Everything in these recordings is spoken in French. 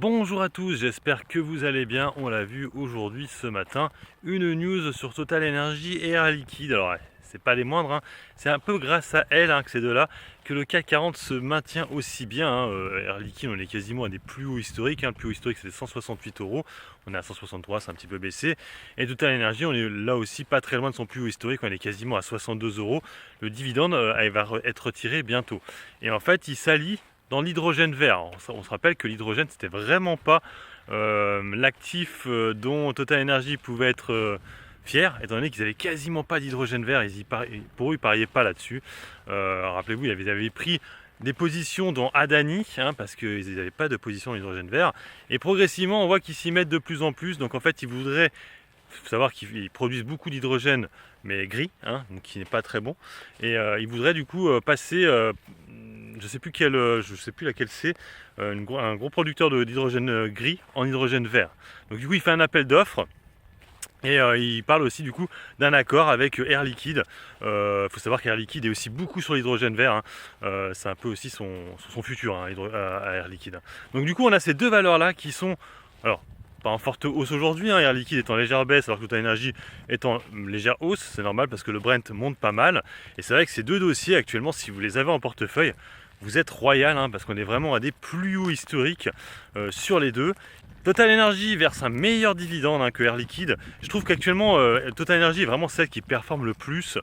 Bonjour à tous, j'espère que vous allez bien. On l'a vu aujourd'hui ce matin, une news sur Total Energy et Air Liquide. Alors c'est pas les moindres, c'est un peu grâce à elles, que ces deux-là, que le CAC 40 se maintient aussi bien. Air Liquide, on est quasiment à des plus hauts historiques. Le plus haut historique c'était 168 €, on est à 163, c'est un petit peu baissé. Et Total Energy, on est là aussi pas très loin de son plus haut historique, on est quasiment à 62 €. Le dividende va être retiré bientôt. Et en fait, il s'allie dans l'hydrogène vert. On se rappelle que l'hydrogène, c'était vraiment pas l'actif dont Total Energy pouvait être fier, étant donné qu'ils n'avaient quasiment pas d'hydrogène vert. Pour eux, ils ne pariaient pas là-dessus. Rappelez-vous, ils avaient pris des positions dans Adani, parce qu'ils n'avaient pas de position en hydrogène vert. Et progressivement, on voit qu'ils s'y mettent de plus en plus. Donc en fait, ils voudraient... Il faut savoir qu'ils produisent beaucoup d'hydrogène, mais gris, donc qui n'est pas très bon. Et ils voudraient du coup passer... je sais plus laquelle c'est, un gros producteur d'hydrogène gris en hydrogène vert. Donc du coup il fait un appel d'offres et il parle aussi du coup d'un accord avec Air Liquide. Faut savoir qu'Air Liquide est aussi beaucoup sur l'hydrogène vert, c'est un peu aussi son futur à Air Liquide. Donc du coup on a ces deux valeurs là qui sont, alors pas en forte hausse aujourd'hui, Air Liquide est en légère baisse alors que Total Energy est en légère hausse, c'est normal parce que le Brent monte pas mal. Et c'est vrai que ces deux dossiers actuellement, si vous les avez en portefeuille, vous êtes royal, parce qu'on est vraiment à des plus hauts historiques sur les deux. Total Energy verse un meilleur dividende que Air Liquide. Je trouve qu'actuellement Total Energy est vraiment celle qui performe le plus.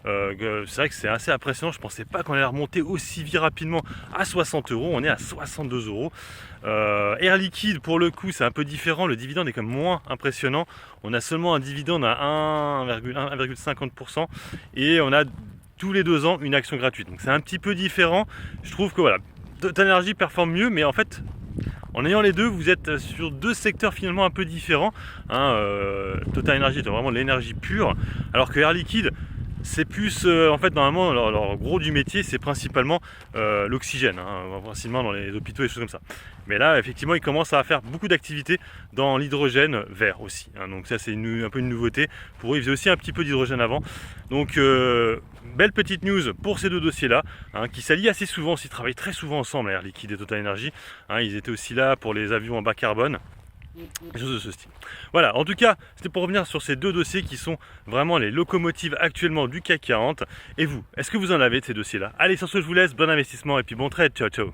C'est vrai que c'est assez impressionnant, je ne pensais pas qu'on allait remonter aussi vite rapidement à 60 €, on est à 62 €. Air Liquide pour le coup c'est un peu différent, le dividende est quand même moins impressionnant. On a seulement un dividende à 1,50% et on a tous les 2 ans une action gratuite. Donc c'est un petit peu différent. Je trouve que voilà, Total Energy performe mieux, mais en fait, en ayant les deux, vous êtes sur deux secteurs finalement un peu différents. Total Energy est vraiment de l'énergie pure, alors que Air Liquide, c'est plus, en fait, normalement, leur gros du métier, c'est principalement l'oxygène, principalement dans les hôpitaux et des choses comme ça. Mais là, effectivement, ils commencent à faire beaucoup d'activités dans l'hydrogène vert aussi. Donc ça, c'est un peu une nouveauté. Pour eux, ils faisaient aussi un petit peu d'hydrogène avant. Donc, belle petite news pour ces deux dossiers-là, qui s'allient assez souvent, ils travaillent très souvent ensemble, Air Liquide et Total Energy. Ils étaient aussi là pour les avions en bas carbone. Des choses de ce style. Voilà, en tout cas, c'était pour revenir sur ces deux dossiers qui sont vraiment les locomotives actuellement du CAC 40. Et vous, est-ce que vous en avez de ces dossiers-là? Allez, sur ce, je vous laisse, bon investissement et puis bon trade, ciao ciao.